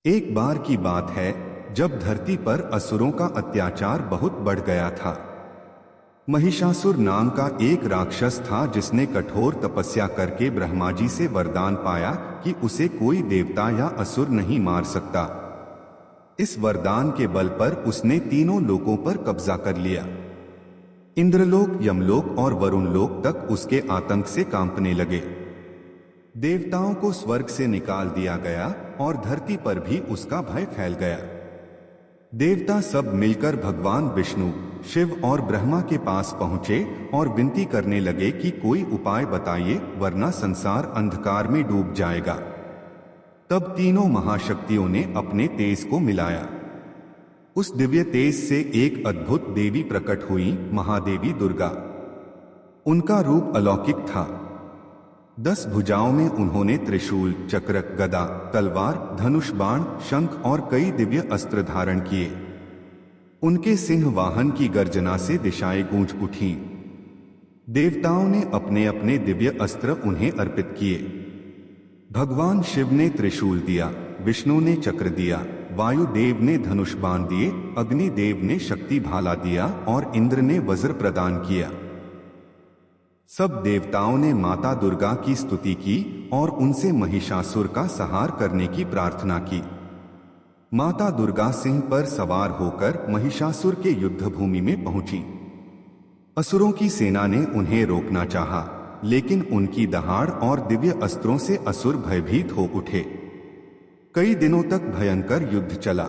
एक बार की बात है, जब धरती पर असुरों का अत्याचार बहुत बढ़ गया था। महिषासुर नाम का एक राक्षस था जिसने कठोर तपस्या करके ब्रह्मा जी से वरदान पाया कि उसे कोई देवता या असुर नहीं मार सकता। इस वरदान के बल पर उसने तीनों लोकों पर कब्जा कर लिया। इंद्रलोक, यमलोक और वरुण लोक तक उसके आतंक से कांपने लगे। देवताओं को स्वर्ग से निकाल दिया गया और धरती पर भी उसका भय फैल गया। देवता सब मिलकर भगवान विष्णु, शिव और ब्रह्मा के पास पहुंचे और विनती करने लगे कि कोई उपाय बताइए, वरना संसार अंधकार में डूब जाएगा। तब तीनों महाशक्तियों ने अपने तेज को मिलाया। उस दिव्य तेज से एक अद्भुत देवी प्रकट हुई, महादेवी दुर्गा। उनका रूप अलौकिक था। 10 भुजाओं में उन्होंने त्रिशूल, चक्र, गदा, तलवार, धनुष, बाण, शंख और कई दिव्य अस्त्र धारण किए। उनके सिंह वाहन की गर्जना से दिशाएं गूंज उठीं। देवताओं ने अपने अपने दिव्य अस्त्र उन्हें अर्पित किए। भगवान शिव ने त्रिशूल दिया, विष्णु ने चक्र दिया, वायुदेव ने धनुष बाण दिए, अग्निदेव ने शक्ति भाला दिया और इंद्र ने वज्र प्रदान किया। सब देवताओं ने माता दुर्गा की स्तुति की और उनसे महिषासुर का संहार करने की प्रार्थना की। माता दुर्गा सिंह पर सवार होकर महिषासुर के युद्ध भूमि में पहुंची। असुरों की सेना ने उन्हें रोकना चाहा, लेकिन उनकी दहाड़ और दिव्य अस्त्रों से असुर भयभीत हो उठे। कई दिनों तक भयंकर युद्ध चला।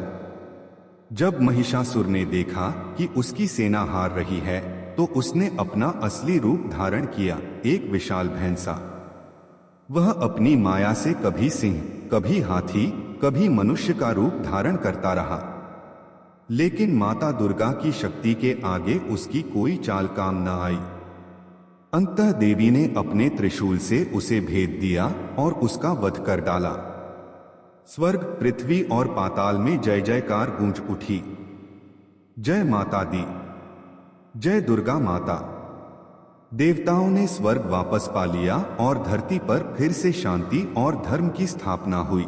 जब महिषासुर ने देखा कि उसकी सेना हार रही है, तो उसने अपना असली रूप धारण किया, एक विशाल भैंसा। वह अपनी माया से कभी सिंह, कभी हाथी, कभी मनुष्य का रूप धारण करता रहा। लेकिन माता दुर्गा की शक्ति के आगे उसकी कोई चाल काम न आई। अंततः देवी ने अपने त्रिशूल से उसे भेद दिया और उसका वध कर डाला। स्वर्ग, पृथ्वी और पाताल में जय जयकार गूंज उठी। जय माता दी, जय दुर्गा माता। देवताओं ने स्वर्ग वापस पा लिया और धरती पर फिर से शांति और धर्म की स्थापना हुई।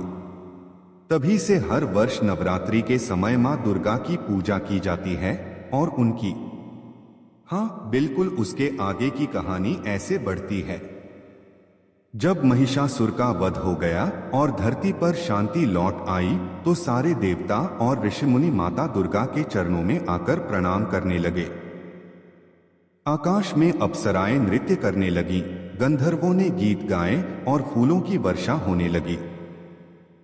तभी से हर वर्ष नवरात्रि के समय मां दुर्गा की पूजा की जाती है और उनकी, हाँ बिल्कुल, उसके आगे की कहानी ऐसे बढ़ती है। जब महिषासुर का वध हो गया और धरती पर शांति लौट आई, तो सारे देवता और ऋषिमुनि माता दुर्गा के चरणों में आकर प्रणाम करने लगे। आकाश में अप्सराएं नृत्य करने लगी, गंधर्वों ने गीत गाए और फूलों की वर्षा होने लगी।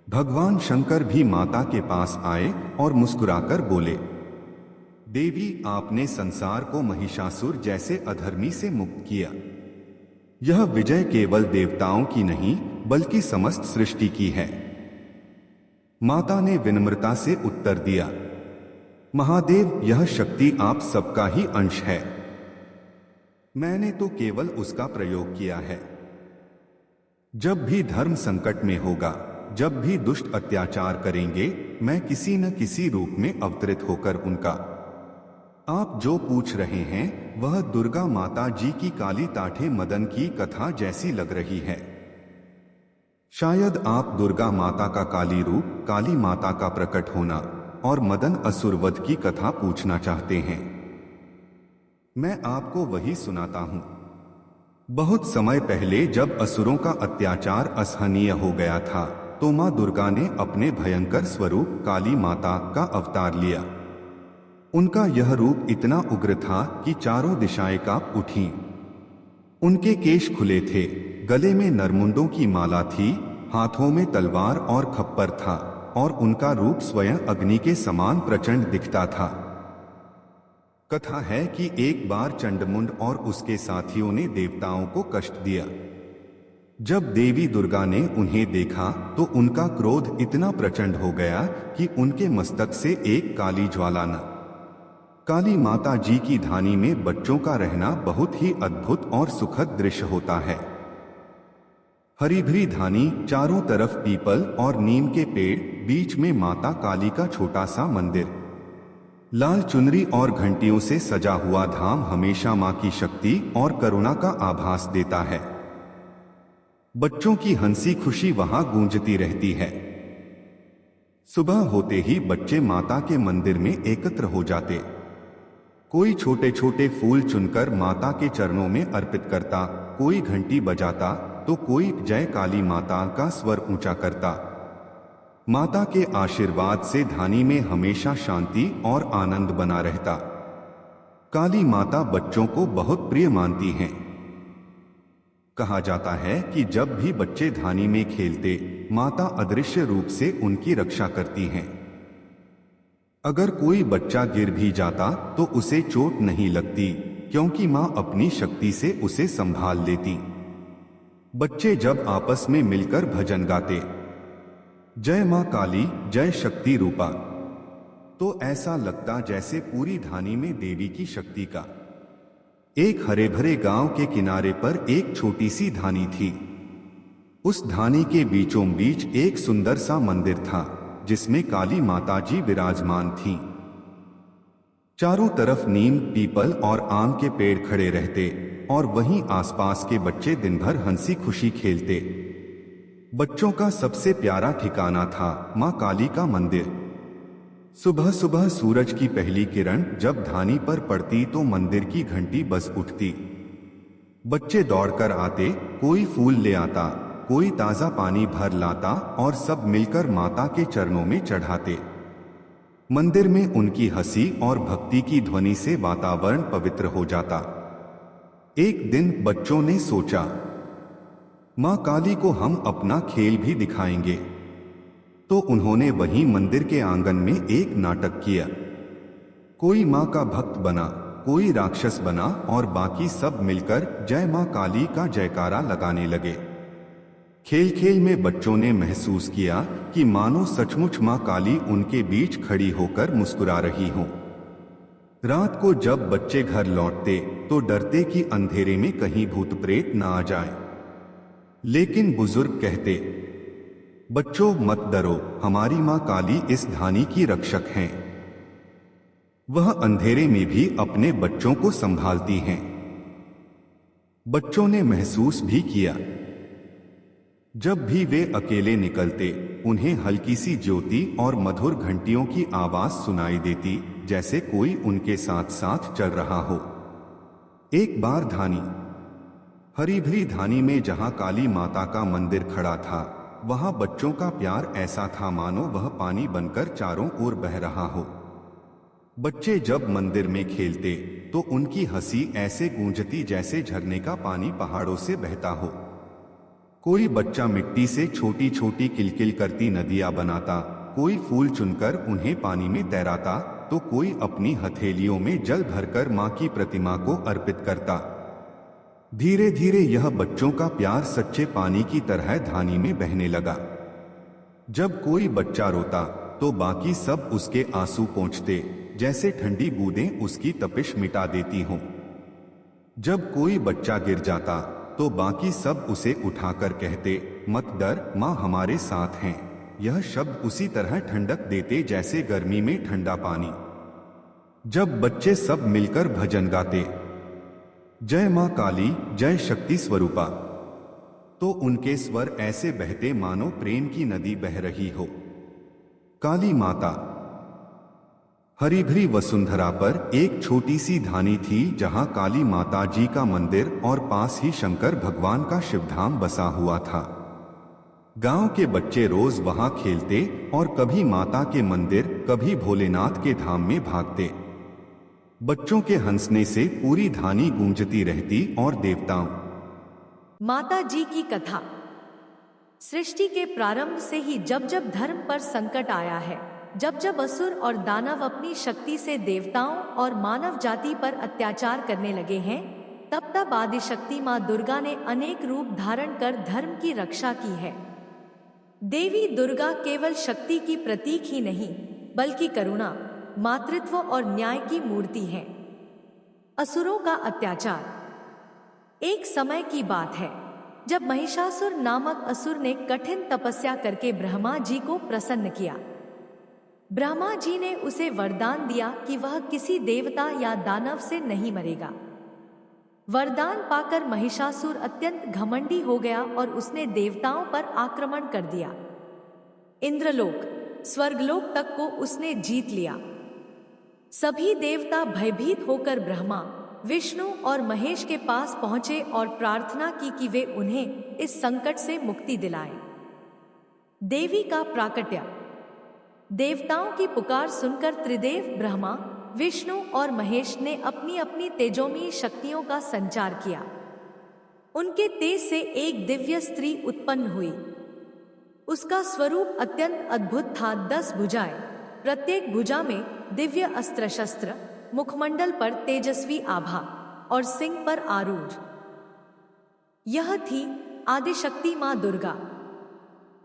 भगवान शंकर भी माता के पास आए और मुस्कुराकर बोले, देवी, आपने संसार को महिषासुर जैसे अधर्मी से मुक्त किया। यह विजय केवल देवताओं की नहीं, बल्कि समस्त सृष्टि की है। माता ने विनम्रता से उत्तर दिया, महादेव, यह शक्ति आप सबका ही अंश है। मैंने तो केवल उसका प्रयोग किया है। जब भी धर्म संकट में होगा, जब भी दुष्ट अत्याचार करेंगे, मैं किसी न किसी रूप में अवतरित होकर उनका। आप जो पूछ रहे हैं वह दुर्गा माता जी की काली ताठे मदन की कथा जैसी लग रही है। शायद आप दुर्गा माता का काली रूप, काली माता का प्रकट होना और मदन असुर वध की कथा पूछना चाहते हैं। मैं आपको वही सुनाता हूं। बहुत समय पहले जब असुरों का अत्याचार असहनीय हो गया था, तो मां दुर्गा ने अपने भयंकर स्वरूप काली माता का अवतार लिया। उनका यह रूप इतना उग्र था कि चारों दिशाएं कांप उठीं। उनके केश खुले थे, गले में नरमुंडों की माला थी, हाथों में तलवार और खप्पर था और उनका रूप स्वयं अग्नि के समान प्रचंड दिखता था। कथा है कि एक बार चंडमुंड और उसके साथियों ने देवताओं को कष्ट दिया। जब देवी दुर्गा ने उन्हें देखा तो उनका क्रोध इतना प्रचंड हो गया कि उनके मस्तक से एक काली ज्वाला न। काली माता जी की धानी में बच्चों का रहना बहुत ही अद्भुत और सुखद दृश्य होता है। हरी भरी धानी, चारों तरफ पीपल और नीम के पेड़, बीच में माता काली का छोटा सा मंदिर। लाल चुनरी और घंटियों से सजा हुआ धाम हमेशा मां की शक्ति और करुणा का आभास देता है। बच्चों की हंसी खुशी वहां गूंजती रहती है। सुबह होते ही बच्चे माता के मंदिर में एकत्र हो जाते। कोई छोटे छोटे फूल चुनकर माता के चरणों में अर्पित करता, कोई घंटी बजाता तो कोई जय काली माता का स्वर ऊंचा करता। माता के आशीर्वाद से धानी में हमेशा शांति और आनंद बना रहता। काली माता बच्चों को बहुत प्रिय मानती हैं। कहा जाता है कि जब भी बच्चे धानी में खेलते, माता अदृश्य रूप से उनकी रक्षा करती हैं। अगर कोई बच्चा गिर भी जाता तो उसे चोट नहीं लगती, क्योंकि मां अपनी शक्ति से उसे संभाल लेती। बच्चे जब आपस में मिलकर भजन गाते, जय मां काली जय शक्ति रूपा, तो ऐसा लगता जैसे पूरी धानी में देवी की शक्ति का। एक हरे भरे गांव के किनारे पर एक छोटी सी धानी थी। उस धानी के बीचों बीच एक सुंदर सा मंदिर था, जिसमें काली माता जी विराजमान थीं। चारों तरफ नीम, पीपल और आम के पेड़ खड़े रहते और वहीं आसपास के बच्चे दिन भर हंसी खुशी खेलते। बच्चों का सबसे प्यारा ठिकाना था मां काली का मंदिर। सुबह सुबह सूरज की पहली किरण जब धानी पर पड़ती तो मंदिर की घंटी बज उठती। बच्चे दौड़कर आते, कोई फूल ले आता, कोई ताजा पानी भर लाता और सब मिलकर माता के चरणों में चढ़ाते। मंदिर में उनकी हंसी और भक्ति की ध्वनि से वातावरण पवित्र हो जाता। एक दिन बच्चों ने सोचा, मां काली को हम अपना खेल भी दिखाएंगे। तो उन्होंने वहीं मंदिर के आंगन में एक नाटक किया। कोई मां का भक्त बना, कोई राक्षस बना और बाकी सब मिलकर जय मां काली का जयकारा लगाने लगे। खेल खेल में बच्चों ने महसूस किया कि मानो सचमुच मां काली उनके बीच खड़ी होकर मुस्कुरा रही हो। रात को जब बच्चे घर लौटते तो डरते कि अंधेरे में कहीं भूत प्रेत ना आ जाए। लेकिन बुजुर्ग कहते, बच्चों मत डरो, हमारी मां काली इस धानी की रक्षक हैं। वह अंधेरे में भी अपने बच्चों को संभालती हैं। बच्चों ने महसूस भी किया, जब भी वे अकेले निकलते उन्हें हल्की सी ज्योति और मधुर घंटियों की आवाज सुनाई देती, जैसे कोई उनके साथ साथ चल रहा हो। एक बार धानी, हरी भरी धानी में जहां काली माता का मंदिर खड़ा था, वहां बच्चों का प्यार ऐसा था मानो वह पानी बनकर चारों ओर बह रहा हो। बच्चे जब मंदिर में खेलते तो उनकी हंसी ऐसे गूंजती जैसे झरने का पानी पहाड़ों से बहता हो। कोई बच्चा मिट्टी से छोटी छोटी किलकिल करती नदियां बनाता, कोई फूल चुनकर उन्हें पानी में तैराता, तो कोई अपनी हथेलियों में जल भरकर मां की प्रतिमा को अर्पित करता। धीरे धीरे यह बच्चों का प्यार सच्चे पानी की तरह धानी में बहने लगा। जब कोई बच्चा रोता तो बाकी सब उसके आंसू पोंछते, जैसे ठंडी बूंदें उसकी तपिश मिटा देती हों। जब कोई बच्चा गिर जाता तो बाकी सब उसे उठाकर कहते, मत डर, मां हमारे साथ हैं। यह शब्द उसी तरह ठंडक देते जैसे गर्मी में ठंडा पानी। जब बच्चे सब मिलकर भजन गाते, जय मां काली जय शक्ति स्वरूपा, तो उनके स्वर ऐसे बहते मानो प्रेम की नदी बह रही हो। काली माता। हरी भरी वसुंधरा पर एक छोटी सी धानी थी जहां काली माता जी का मंदिर और पास ही शंकर भगवान का शिवधाम बसा हुआ था। गांव के बच्चे रोज वहां खेलते और कभी माता के मंदिर, कभी भोलेनाथ के धाम में भागते। बच्चों के हंसने से पूरी धानी गूंजती रहती और देवताओं, माता जी की कथा। सृष्टि के प्रारंभ से ही जब जब धर्म पर संकट आया है, जब जब असुर और दानव अपनी शक्ति से देवताओं और मानव जाति पर अत्याचार करने लगे हैं, तब तब आदिशक्ति मां दुर्गा ने अनेक रूप धारण कर धर्म की रक्षा की है। देवी दुर्गा केवल शक्ति की प्रतीक ही नहीं, बल्कि करुणा, मातृत्व और न्याय की मूर्ति है। असुरों का अत्याचार। एक समय की बात है जब महिषासुर नामक असुर ने कठिन तपस्या करके ब्रह्मा जी को प्रसन्न किया। ब्रह्मा जी ने उसे वरदान दिया कि वह किसी देवता या दानव से नहीं मरेगा। वरदान पाकर महिषासुर अत्यंत घमंडी हो गया और उसने देवताओं पर आक्रमण कर दिया। इंद्रलोक। स्वर्गलोक तक को उसने जीत लिया। सभी देवता भयभीत होकर ब्रह्मा, विष्णु और महेश के पास पहुंचे और प्रार्थना की कि वे उन्हें इस संकट से मुक्ति दिलाएं। देवी का प्राकट्य। देवताओं की पुकार सुनकर त्रिदेव ब्रह्मा, विष्णु और महेश ने अपनी अपनी तेजोमयी शक्तियों का संचार किया। उनके तेज से एक दिव्य स्त्री उत्पन्न हुई। उसका स्वरूप अत्यंत अद्भुत था। 10 भुजाएं, प्रत्येक भुजा में दिव्य अस्त्र शस्त्र, मुखमंडल पर तेजस्वी आभा और सिंह पर आरूढ़। यह थी आदिशक्ति मां दुर्गा।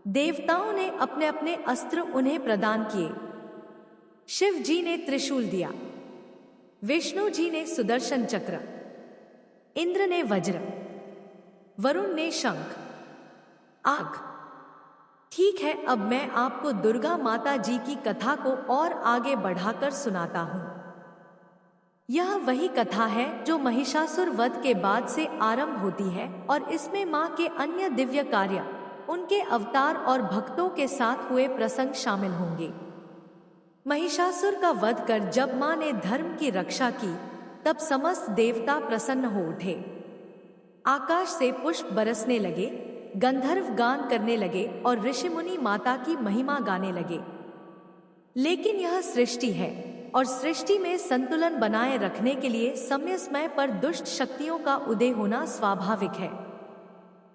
देवताओं ने अपने अपने अस्त्र उन्हें प्रदान किए। शिव जी ने त्रिशूल दिया, विष्णु जी ने सुदर्शन चक्र, इंद्र ने वज्र, वरुण ने शंख, आग। ठीक है, अब मैं आपको दुर्गा माता जी की कथा को और आगे बढ़ाकर सुनाता हूं। यह वही कथा है जो महिषासुर वध के बाद से आरंभ होती है और इसमें मां के अन्य दिव्य कार्य, उनके अवतार और भक्तों के साथ हुए प्रसंग शामिल होंगे। महिषासुर का वध कर जब मां ने धर्म की रक्षा की, तब समस्त देवता प्रसन्न हो उठे। आकाश से पुष्प बरसने लगे, गंधर्व गान करने लगे और ऋषि मुनि माता की महिमा गाने लगे। लेकिन यह सृष्टि है और सृष्टि में संतुलन बनाए रखने के लिए समय समय पर दुष्ट शक्तियों का उदय होना स्वाभाविक है।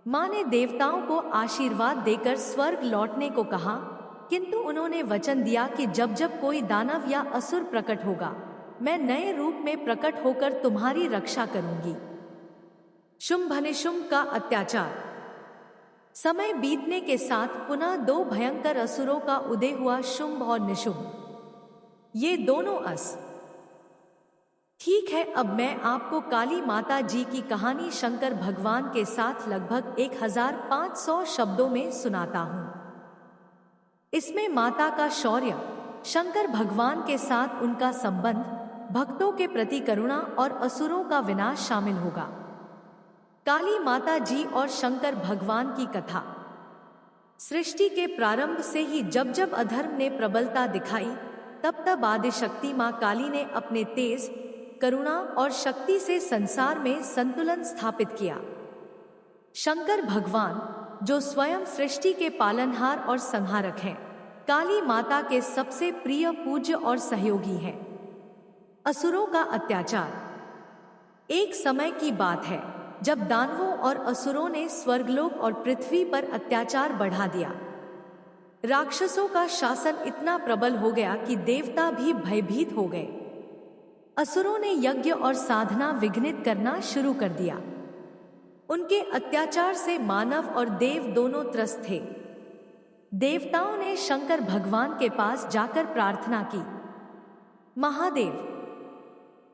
मां ने देवताओं को आशीर्वाद देकर स्वर्ग लौटने को कहा, किंतु उन्होंने वचन दिया कि जब जब कोई दानव या असुर प्रकट होगा, मैं नए रूप में प्रकट होकर तुम्हारी रक्षा करूंगी। शुंभ-निशुंभ का अत्याचार। समय बीतने के साथ पुनः 2 भयंकर असुरों का उदय हुआ, शुंभ और निशुंभ। ये दोनों अस। ठीक है, अब मैं आपको काली माता जी की कहानी शंकर भगवान के साथ लगभग 1500 शब्दों में सुनाता हूं। इसमें माता का शौर्य, शंकर भगवान के साथ उनका संबंध, भक्तों के प्रति करुणा और असुरों का विनाश शामिल होगा। काली माता जी और शंकर भगवान की कथा। सृष्टि के प्रारंभ से ही जब जब अधर्म ने प्रबलता दिखाई, तब तब आदिशक्ति मां काली ने अपने तेज, करुणा और शक्ति से संसार में संतुलन स्थापित किया। शंकर भगवान, जो स्वयं सृष्टि के पालनहार और संहारक हैं, काली माता के सबसे प्रिय, पूज्य और सहयोगी हैं। असुरों का अत्याचार। एक समय की बात है जब दानवों और असुरों ने स्वर्गलोक और पृथ्वी पर अत्याचार बढ़ा दिया। राक्षसों का शासन इतना प्रबल हो गया कि देवता भी भयभीत हो गए। असुरों ने यज्ञ और साधना विघ्नित करना शुरू कर दिया। उनके अत्याचार से मानव और देव दोनों त्रस्त थे। देवताओं ने शंकर भगवान के पास जाकर प्रार्थना की, महादेव,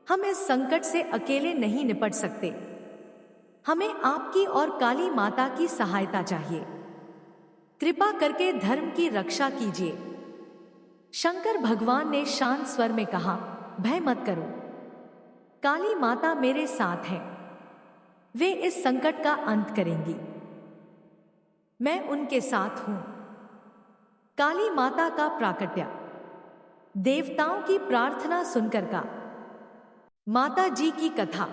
हम इस संकट से अकेले नहीं निपट सकते। हमें आपकी और काली माता की सहायता चाहिए। कृपा करके धर्म की रक्षा कीजिए। शंकर भगवान ने शांत स्वर में कहा, भय मत करो, काली माता मेरे साथ है। वे इस संकट का अंत करेंगी। मैं उनके साथ हूं। काली माता का प्राकट्य। देवताओं की प्रार्थना सुनकर का माता जी की कथा।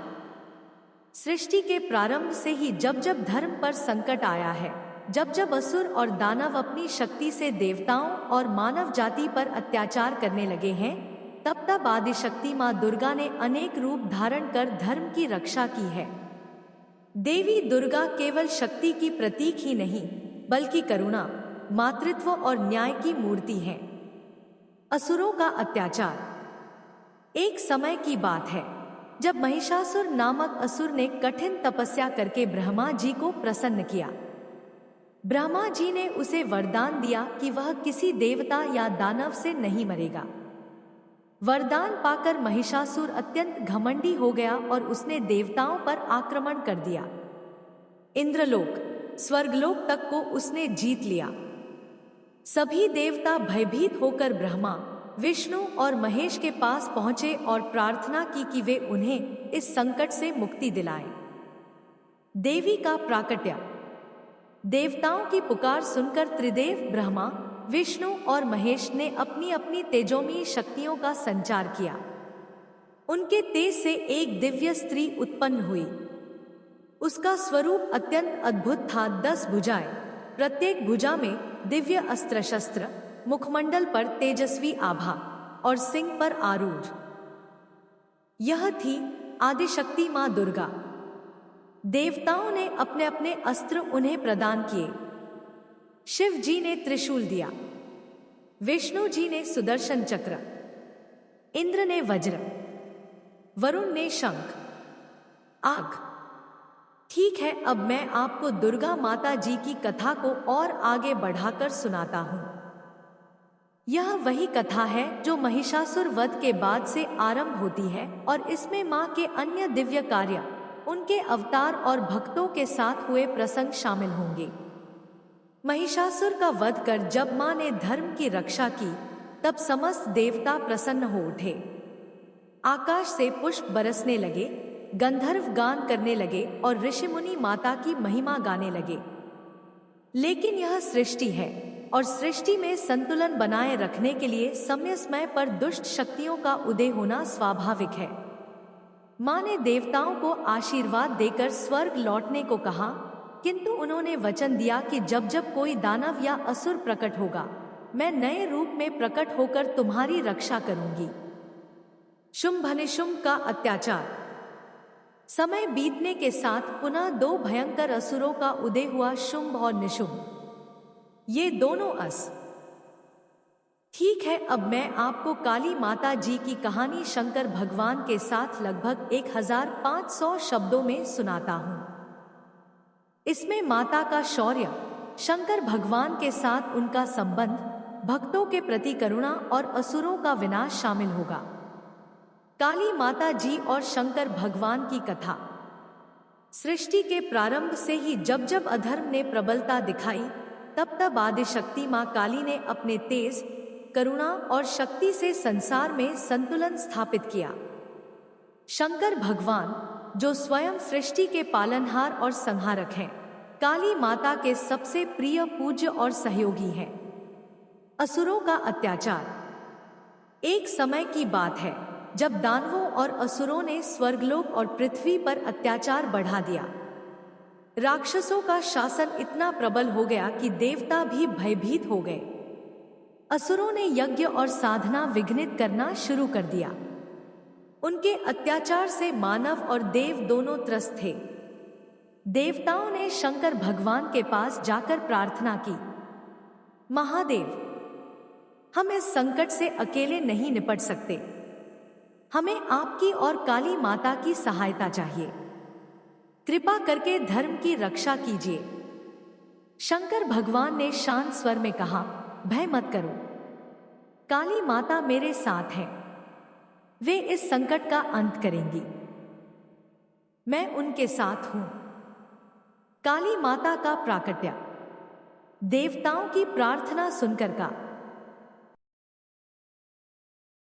सृष्टि के प्रारंभ से ही जब जब धर्म पर संकट आया है, जब जब असुर और दानव अपनी शक्ति से देवताओं और मानव जाति पर अत्याचार करने लगे हैं, तब तब आदिशक्ति मां दुर्गा ने अनेक रूप धारण कर धर्म की रक्षा की है। देवी दुर्गा केवल शक्ति की प्रतीक ही नहीं, बल्कि करुणा, मातृत्व और न्याय की मूर्ति है। असुरों का अत्याचार। एक समय की बात है जब महिषासुर नामक असुर ने कठिन तपस्या करके ब्रह्मा जी को प्रसन्न किया। ब्रह्मा जी ने उसे वरदान दिया कि वह किसी देवता या दानव से नहीं मरेगा। वरदान पाकर महिषासुर अत्यंत घमंडी हो गया और उसने देवताओं पर आक्रमण कर दिया। इंद्रलोक, स्वर्गलोक तक को उसने जीत लिया। सभी देवता भयभीत होकर ब्रह्मा, विष्णु और महेश के पास पहुंचे और प्रार्थना की कि वे उन्हें इस संकट से मुक्ति दिलाएं। देवी का प्राकट्य। देवताओं की पुकार सुनकर त्रिदेव ब्रह्मा, विष्णु और महेश ने अपनी अपनी तेजोमयी शक्तियों का संचार किया। उनके तेज से एक दिव्य स्त्री उत्पन्न हुई। उसका स्वरूप अत्यंत अद्भुत था। 10 भुजाएं, प्रत्येक भुजा में दिव्य अस्त्र शस्त्र, मुखमंडल पर तेजस्वी आभा और सिंह पर आरूढ़। यह थी आदिशक्ति मां दुर्गा। देवताओं ने अपने अपने अस्त्र उन्हें प्रदान किए। शिव जी ने त्रिशूल दिया, विष्णु जी ने सुदर्शन चक्र, इंद्र ने वज्र, वरुण ने शंख, आग। ठीक है, अब मैं आपको दुर्गा माता जी की कथा को और आगे बढ़ाकर सुनाता हूं। यह वही कथा है जो महिषासुर वध के बाद से आरंभ होती है और इसमें मां के अन्य दिव्य कार्य, उनके अवतार और भक्तों के साथ हुए प्रसंग शामिल होंगे। महिषासुर का वध कर जब मां ने धर्म की रक्षा की, तब समस्त देवता प्रसन्न हो उठे। आकाश से पुष्प बरसने लगे, गंधर्व गान करने लगे और ऋषिमुनि माता की महिमा गाने लगे। लेकिन यह सृष्टि है और सृष्टि में संतुलन बनाए रखने के लिए समय समय पर दुष्ट शक्तियों का उदय होना स्वाभाविक है। मां ने देवताओं को आशीर्वाद देकर स्वर्ग लौटने को कहा, किंतु उन्होंने वचन दिया कि जब जब कोई दानव या असुर प्रकट होगा, मैं नए रूप में प्रकट होकर तुम्हारी रक्षा करूंगी। शुंभ-निशुंभ का अत्याचार। समय बीतने के साथ पुनः 2 भयंकर असुरों का उदय हुआ, शुंभ और निशुंभ। ये दोनों ठीक है, अब मैं आपको काली माता जी की कहानी शंकर भगवान के साथ लगभग 1500 शब्दों में सुनाता हूं। इसमें माता का शौर्य, शंकर भगवान के साथ उनका संबंध, भक्तों के प्रति करुणा और असुरों का विनाश शामिल होगा। काली माता जी और शंकर भगवान की कथा। सृष्टि के प्रारंभ से ही जब जब अधर्म ने प्रबलता दिखाई, तब तब आदिशक्ति मां काली ने अपने तेज, करुणा और शक्ति से संसार में संतुलन स्थापित किया। शंकर भगवान, जो स्वयं सृष्टि के पालनहार और संहारक हैं, काली माता के सबसे प्रिय, पूज्य और सहयोगी हैं। असुरों का अत्याचार। एक समय की बात है जब दानवों और असुरों ने स्वर्गलोक और पृथ्वी पर अत्याचार बढ़ा दिया। राक्षसों का शासन इतना प्रबल हो गया कि देवता भी भयभीत हो गए। असुरों ने यज्ञ और साधना विघ्नित करना शुरू कर दिया। उनके अत्याचार से मानव और देव दोनों त्रस्त थे। देवताओं ने शंकर भगवान के पास जाकर प्रार्थना की, महादेव, हम इस संकट से अकेले नहीं निपट सकते। हमें आपकी और काली माता की सहायता चाहिए। कृपा करके धर्म की रक्षा कीजिए। शंकर भगवान ने शांत स्वर में कहा, भय मत करो, काली माता मेरे साथ है। वे इस संकट का अंत करेंगी। मैं उनके साथ हूं। काली माता का प्राकट्य। देवताओं की प्रार्थना सुनकर का